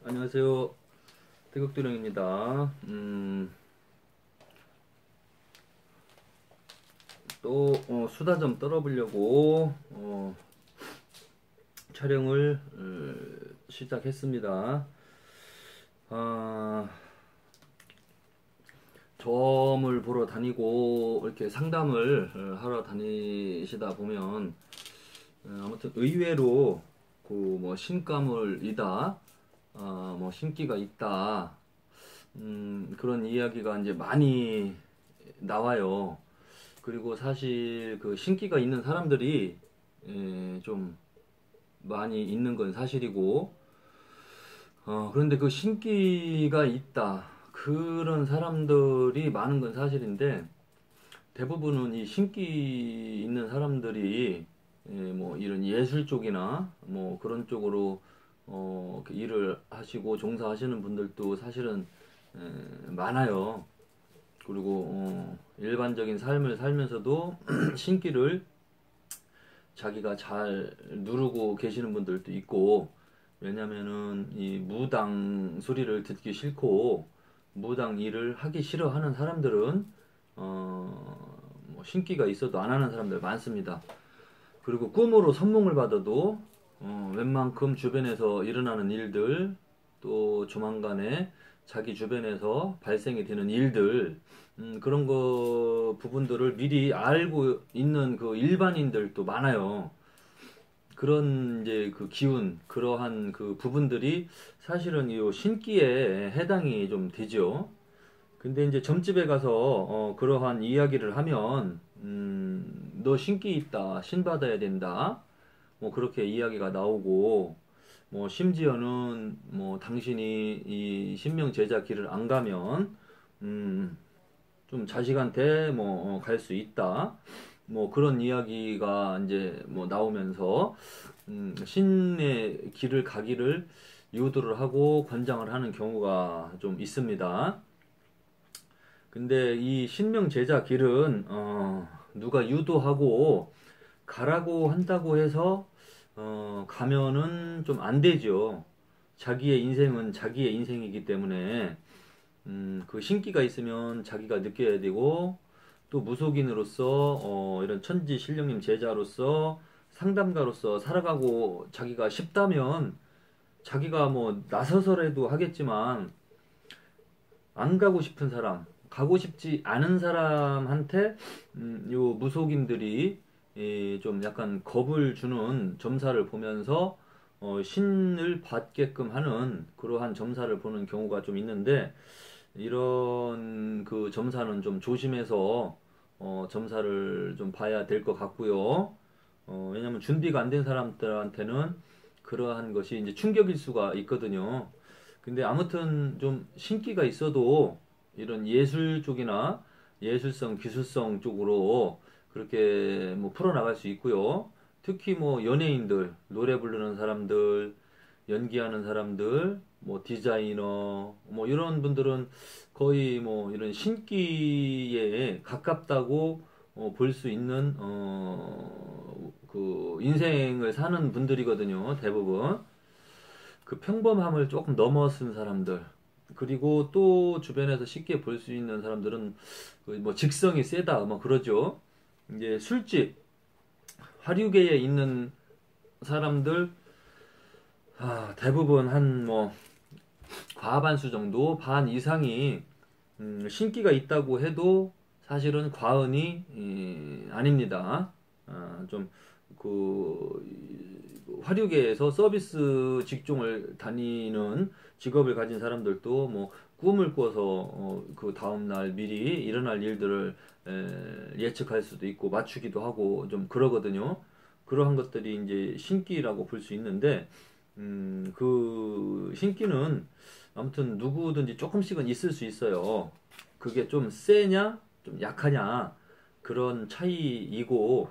안녕하세요. 태극도령입니다. 또 수다 좀 떨어보려고 촬영을 시작했습니다. 아, 점을 보러 다니고 이렇게 상담을 하러 다니시다 보면 아무튼 의외로 그 뭐 신가물이다, 뭐 신기가 있다, 그런 이야기가 이제 많이 나와요. 그리고 사실 그 신기가 있는 사람들이 좀 많이 있는 건 사실이고, 그런데 그 신기가 있다, 그런 사람들이 많은 건 사실인데, 대부분은 이 신기 있는 사람들이 뭐 이런 예술 쪽이나 뭐 그런 쪽으로 그 일을 하시고 종사하시는 분들도 사실은 많아요. 그리고 일반적인 삶을 살면서도 신기를 자기가 잘 누르고 계시는 분들도 있고, 왜냐면은 이 무당 소리를 듣기 싫고 무당 일을 하기 싫어하는 사람들은 뭐 신기가 있어도 안 하는 사람들 많습니다. 그리고 꿈으로 선몽을 받아도 웬만큼 주변에서 일어나는 일들, 또 조만간에 자기 주변에서 발생이 되는 일들, 그런 거 부분들을 미리 알고 있는 그 일반인들도 많아요. 그런 이제 그 기운, 그러한 그 부분들이 사실은 이 신기에 해당이 좀 되죠. 근데 이제 점집에 가서 그러한 이야기를 하면 너 신기 있다, 신 받아야 된다, 뭐 그렇게 이야기가 나오고, 뭐 심지어는 뭐 당신이 이 신명 제자 길을 안 가면 음, 좀 자식한테 뭐 갈 수 있다, 뭐 그런 이야기가 이제 뭐 나오면서 신의 길을 가기를 유도를 하고 권장을 하는 경우가 좀 있습니다. 근데 이 신명 제자 길은 누가 유도하고 가라고 한다고 해서 가면은 좀 안 되죠. 자기의 인생은 자기의 인생이기 때문에 그 신기가 있으면 자기가 느껴야 되고, 또 무속인으로서 이런 천지 신령님 제자로서 상담가로서 살아가고 자기가 싶다면 자기가 뭐 나서서라도 하겠지만, 안 가고 싶은 사람, 가고 싶지 않은 사람한테 요 무속인들이 좀 약간 겁을 주는 점사를 보면서 신을 받게끔 하는 그러한 점사를 보는 경우가 좀 있는데, 이런 그 점사는 좀 조심해서 점사를 좀 봐야 될 것 같고요. 왜냐면 준비가 안 된 사람들한테는 그러한 것이 이제 충격일 수가 있거든요. 근데 아무튼 좀 신기가 있어도 이런 예술 쪽이나 예술성, 기술성 쪽으로 그렇게 뭐 풀어나갈 수 있고요. 특히 뭐 연예인들, 노래 부르는 사람들, 연기하는 사람들, 뭐 디자이너, 뭐 이런 분들은 거의 뭐 이런 신기에 가깝다고 볼 수 있는 그 인생을 사는 분들이거든요, 대부분. 그 평범함을 조금 넘어선 사람들, 그리고 또 주변에서 쉽게 볼 수 있는 사람들은 그뭐 직성이 세다 뭐 그러죠. 이제 술집, 화류계에 있는 사람들, 대부분 한 뭐 과반수 정도, 반 이상이 신기가 있다고 해도 사실은 과언이 아닙니다. 좀그 화류계에서 서비스 직종을 다니는 직업을 가진 사람들도 뭐 꿈을 꿔서 그 다음날 미리 일어날 일들을 예측할 수도 있고 맞추기도 하고 좀 그러거든요. 그러한 것들이 이제 신기라고 볼 수 있는데, 그 신기는 아무튼 누구든지 조금씩은 있을 수 있어요. 그게 좀 세냐, 좀 약하냐, 그런 차이이고,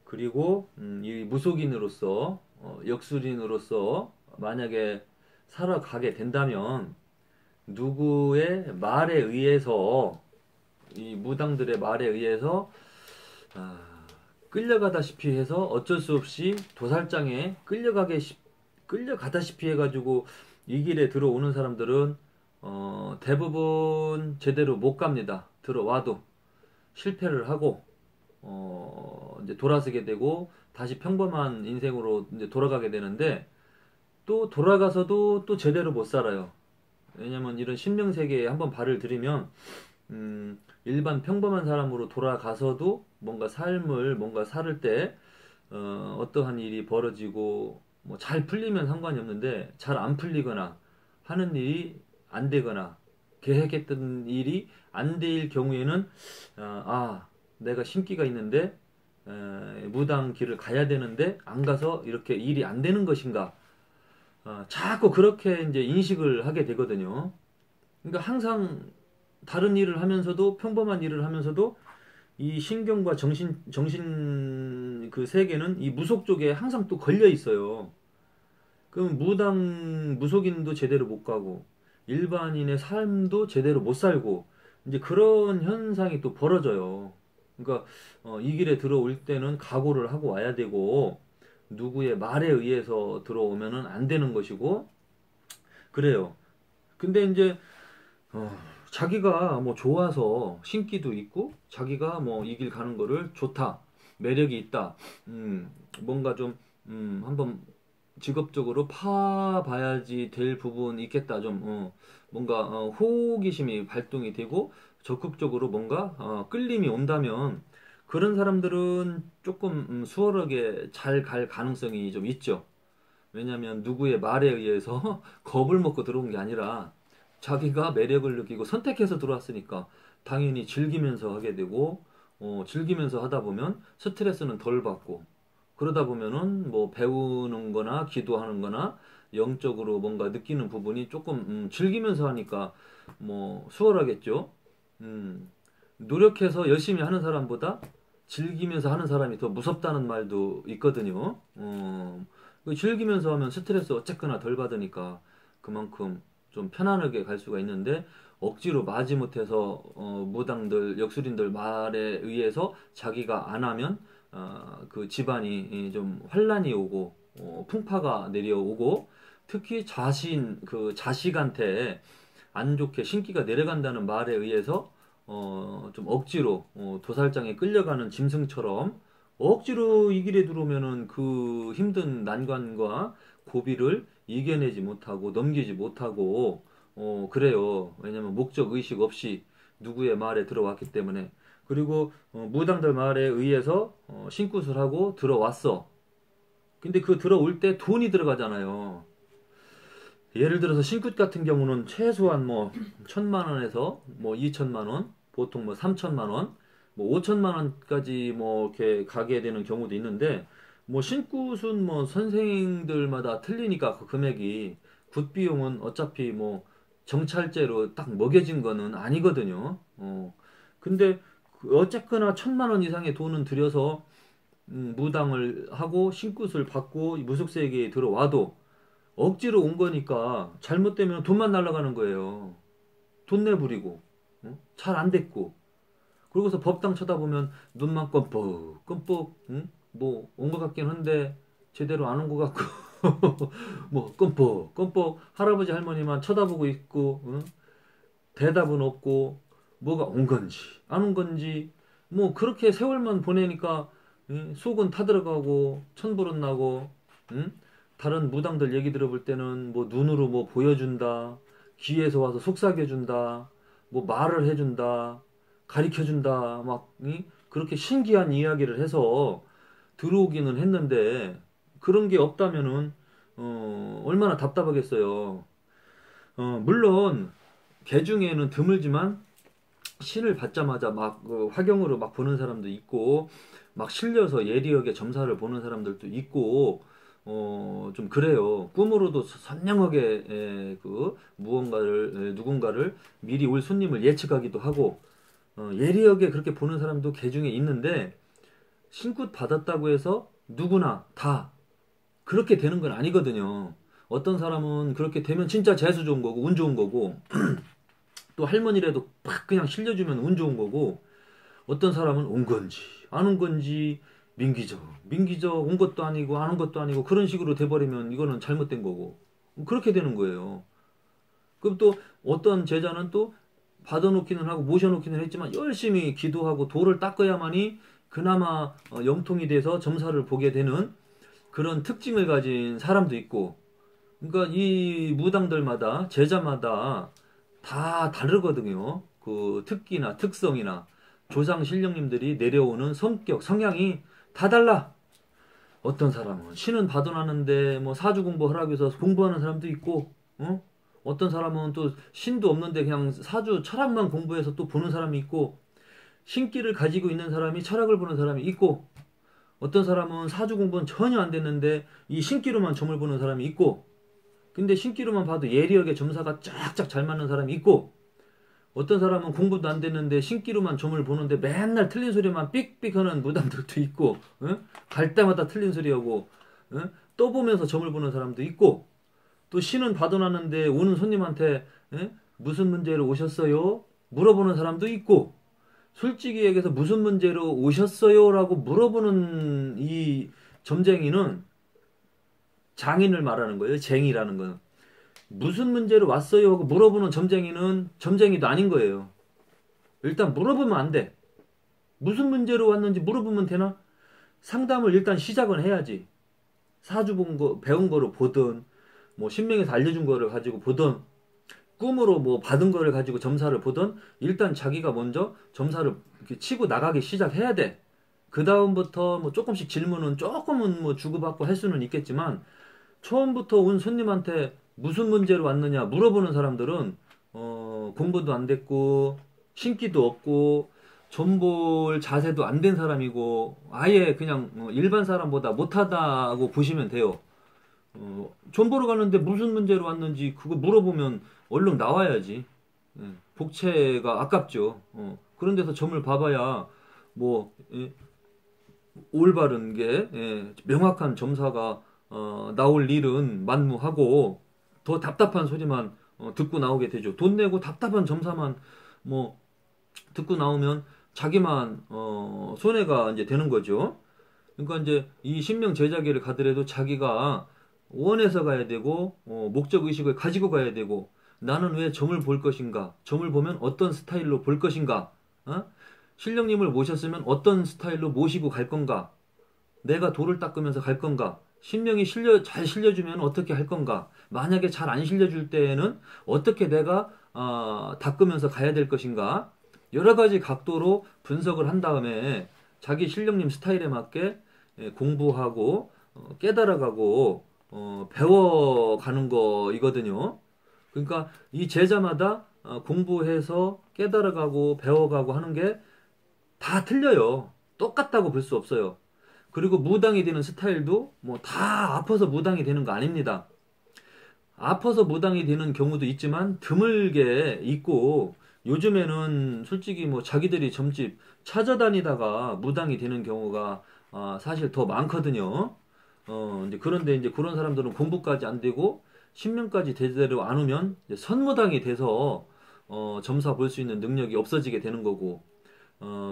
그리고 이 무속인으로서, 역술인으로서 만약에 살아가게 된다면 누구의 말에 의해서, 이 무당들의 말에 의해서 아, 끌려가다시피 해서 어쩔 수 없이 도살장에 끌려가다시피 해가지고 이 길에 들어오는 사람들은 대부분 제대로 못 갑니다. 들어와도 실패를 하고 이제 돌아서게 되고 다시 평범한 인생으로 이제 돌아가게 되는데, 또 돌아가서도 또 제대로 못 살아요. 왜냐면 이런 심령 세계에 한번 발을 들이면 일반 평범한 사람으로 돌아가서도 뭔가 삶을 뭔가 살을 때 어떠한 일이 벌어지고 뭐 잘 풀리면 상관이 없는데, 잘 안 풀리거나 하는 일이 안 되거나 계획했던 일이 안 될 경우에는 내가 신기가 있는데 무당 길을 가야 되는데 안 가서 이렇게 일이 안 되는 것인가, 자꾸 그렇게 이제 인식을 하게 되거든요. 그러니까 항상 다른 일을 하면서도, 평범한 일을 하면서도 이 신경과 정신 그 세계는 이 무속 쪽에 항상 또 걸려 있어요. 그럼 무당, 무속인도 제대로 못 가고, 일반인의 삶도 제대로 못 살고, 이제 그런 현상이 또 벌어져요. 그러니까, 이 길에 들어올 때는 각오를 하고 와야 되고, 누구의 말에 의해서 들어오면은 안 되는 것이고, 그래요. 근데 이제, 어, 자기가 뭐 좋아서 신기도 있고, 자기가 뭐 이 길 가는 거를 좋다, 매력이 있다, 뭔가 좀, 한번 직업적으로 파봐야지 될 부분이 있겠다. 좀, 뭔가, 호기심이 발동이 되고, 적극적으로 뭔가, 끌림이 온다면, 그런 사람들은 조금, 수월하게 잘 갈 가능성이 좀 있죠. 왜냐면 누구의 말에 의해서 겁을 먹고 들어온 게 아니라 자기가 매력을 느끼고 선택해서 들어왔으니까 당연히 즐기면서 하게 되고, 즐기면서 하다 보면 스트레스는 덜 받고, 그러다 보면은 뭐 배우는 거나 기도하는 거나 영적으로 뭔가 느끼는 부분이 조금 즐기면서 하니까 뭐 수월하겠죠. 음, 노력해서 열심히 하는 사람보다 즐기면서 하는 사람이 더 무섭다는 말도 있거든요. 그 즐기면서 하면 스트레스 어쨌거나 덜 받으니까 그만큼 좀 편안하게 갈 수가 있는데, 억지로 마지못해서 무당들, 역술인들 말에 의해서 자기가 안 하면 그 집안이 좀 환란이 오고 풍파가 내려오고, 특히 그 자식한테 안 좋게 신기가 내려간다는 말에 의해서 좀 억지로 도살장에 끌려가는 짐승처럼 억지로 이 길에 들어오면은 그 힘든 난관과 고비를 이겨내지 못하고 넘기지 못하고, 그래요. 왜냐면 목적 의식 없이 누구의 말에 들어왔기 때문에. 그리고 무당들 말에 의해서 신굿을 하고 들어왔어. 근데 그 들어올 때 돈이 들어가잖아요. 예를 들어서 신굿 같은 경우는 최소한 뭐 1,000만 원에서 뭐 2,000만 원, 보통 뭐 3,000만 원, 뭐 5,000만 원까지 뭐 이렇게 가게 되는 경우도 있는데, 뭐 신굿은 뭐 선생님들마다 틀리니까 그 금액이, 굿 비용은 어차피 뭐 정찰제로 딱 먹여진 거는 아니거든요. 근데 어쨌거나 1,000만 원 이상의 돈은 들여서 무당을 하고 신굿을 받고 무속세계에 들어와도 억지로 온 거니까 잘못되면 돈만 날아가는 거예요. 돈 내부리고, 잘 안 됐고, 그러고서 법당 쳐다보면 눈만 껌뻑 껌뻑, 뭐 온 것 같긴 한데 제대로 안 온 것 같고, 뭐 껌뻑 껌뻑 할아버지 할머니만 쳐다보고 있고, 대답은 없고, 뭐가 온 건지 안 온 건지, 뭐 그렇게 세월만 보내니까 속은 타들어가고 천불은 나고, 응? 다른 무당들 얘기 들어볼 때는 뭐 눈으로 뭐 보여준다, 귀에서 와서 속삭여준다, 뭐 말을 해준다, 가리켜준다, 막 그렇게 신기한 이야기를 해서 들어오기는 했는데, 그런 게 없다면은 얼마나 답답하겠어요. 물론 개 중에는 드물지만 신을 받자마자 막 화경으로 막 보는 사람도 있고, 막 실려서 예리하게 점사를 보는 사람들도 있고, 좀 그래요. 꿈으로도 선명하게 그 무언가를, 누군가를 미리 올 손님을 예측하기도 하고, 예리하게 그렇게 보는 사람도 개 중에 있는데, 신굿 받았다고 해서 누구나 다 그렇게 되는 건 아니거든요. 어떤 사람은 그렇게 되면 진짜 재수 좋은 거고 운 좋은 거고, 또 할머니라도 팍 그냥 실려주면 운 좋은 거고, 어떤 사람은 온 건지 안 온 건지 민기적 온 것도 아니고 안 온 것도 아니고 그런 식으로 돼버리면 이거는 잘못된 거고. 그렇게 되는 거예요. 그럼 또 어떤 제자는 또 받아놓기는 하고 모셔놓기는 했지만 열심히 기도하고 도를 닦아야만이 그나마 영통이 돼서 점사를 보게 되는 그런 특징을 가진 사람도 있고, 그러니까 이 무당들마다 제자마다 다 다르거든요. 그 특기나 특성이나 조상 신령님들이 내려오는 성격, 성향이 다 달라. 어떤 사람은 신은 받아놨는데 뭐 사주 공부 하라고 해서 공부하는 사람도 있고, 어? 어떤 사람은 또 신도 없는데 그냥 사주 철학만 공부해서 또 보는 사람이 있고, 신기를 가지고 있는 사람이 철학을 보는 사람이 있고, 어떤 사람은 사주 공부는 전혀 안 됐는데 이 신기로만 점을 보는 사람이 있고, 근데 신기로만 봐도 예리하게 점사가 쫙쫙 잘 맞는 사람이 있고, 어떤 사람은 공부도 안 됐는데 신기로만 점을 보는데 맨날 틀린 소리만 삑삑 하는 무당들도 있고, 갈 때마다 틀린 소리하고, 또 보면서 점을 보는 사람도 있고, 또 신은 받아놨는데 오는 손님한테 무슨 문제로 오셨어요? 물어보는 사람도 있고, 솔직히 얘기해서 무슨 문제로 오셨어요? 라고 물어보는 이 점쟁이는 장인을 말하는 거예요. 쟁이라는 건. 무슨 문제로 왔어요? 하고 물어보는 점쟁이는 점쟁이도 아닌 거예요. 일단 물어보면 안 돼. 무슨 문제로 왔는지 물어보면 되나? 상담을 일단 시작은 해야지. 사주 본 거, 배운 거를 보든, 뭐 신명에서 알려준 거를 가지고 보든, 꿈으로 뭐 받은 거를 가지고 점사를 보든, 일단 자기가 먼저 점사를 이렇게 치고 나가기 시작해야 돼. 그 다음부터 뭐 조금씩 질문은 조금은 뭐 주고받고 할 수는 있겠지만, 처음부터 온 손님한테 무슨 문제로 왔느냐 물어보는 사람들은 공부도 안 됐고 신기도 없고 점볼 자세도 안 된 사람이고 아예 그냥 일반 사람보다 못하다고 보시면 돼요. 점 보러 가는데 무슨 문제로 왔는지 그거 물어보면 얼른 나와야지. 예, 복채가 아깝죠. 그런 데서 점을 봐봐야 뭐 올바른 게 명확한 점사가 나올 일은 만무하고 더 답답한 소리만 듣고 나오게 되죠. 돈 내고 답답한 점사만 뭐 듣고 나오면 자기만 손해가 이제 되는 거죠. 그러니까 이제 이 신명 제자기를 가더라도 자기가 원해서 가야 되고 목적 의식을 가지고 가야 되고 나는 왜 점을 볼 것인가? 점을 보면 어떤 스타일로 볼 것인가? 신령님을 모셨으면 어떤 스타일로 모시고 갈 건가? 내가 도를 닦으면서 갈 건가? 신명이 잘 실려주면 어떻게 할 건가? 만약에 잘 안 실려줄 때에는 어떻게 내가 닦으면서 가야 될 것인가? 여러 가지 각도로 분석을 한 다음에 자기 신령님 스타일에 맞게 공부하고 깨달아가고 배워가는 거이거든요. 그러니까 이 제자마다 공부해서 깨달아가고 배워가고 하는 게 다 틀려요. 똑같다고 볼 수 없어요. 그리고 무당이 되는 스타일도 뭐 다 아파서 무당이 되는 거 아닙니다. 아파서 무당이 되는 경우도 있지만 드물게 있고 요즘에는 솔직히 뭐 자기들이 점집 찾아다니다가 무당이 되는 경우가 사실 더 많거든요. 이제 그런데 이제 그런 사람들은 공부까지 안 되고 신명까지 제대로 안 오면 이제 선무당이 돼서 점사 볼 수 있는 능력이 없어지게 되는 거고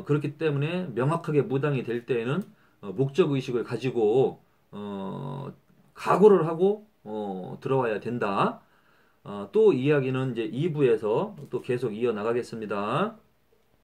그렇기 때문에 명확하게 무당이 될 때에는 목적 의식을 가지고 각오를 하고 들어와야 된다. 또 이야기는 이제 2부에서 또 계속 이어 나가겠습니다.